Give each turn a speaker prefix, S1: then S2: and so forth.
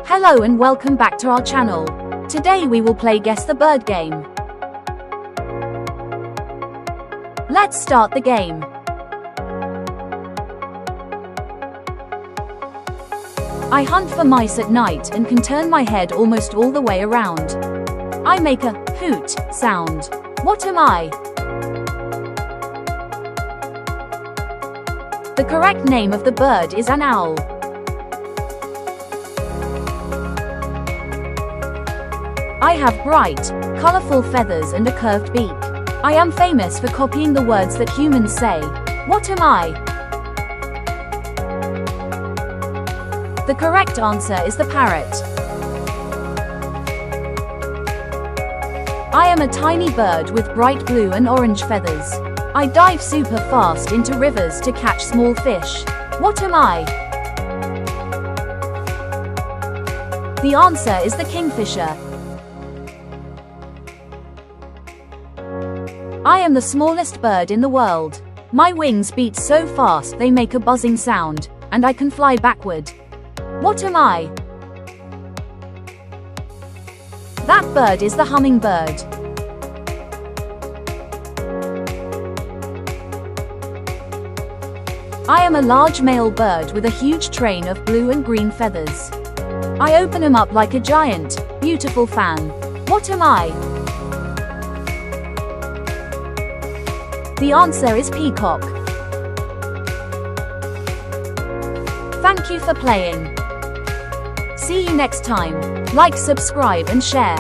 S1: Hello and welcome back to our channel. Today we will play Guess the Bird game. Let's start the game. I hunt for mice at night and can turn my head almost all the way around. I make a hoot sound. What am I? The correct name of the bird is an owl. I have bright, colorful feathers and a curved beak. I am famous for copying the words that humans say. What am I? The correct answer is the parrot. I am a tiny bird with bright blue and orange feathers. I dive super fast into rivers to catch small fish. What am I? The answer is the kingfisher. I am the smallest bird in the world. My wings beat so fast they make a buzzing sound, and I can fly backward. What am I? That bird is the hummingbird. I am a large male bird with a huge train of blue and green feathers. I open them up like a giant, beautiful fan. What am I? The answer is peacock. Thank you for playing. See you next time. Like, subscribe and share.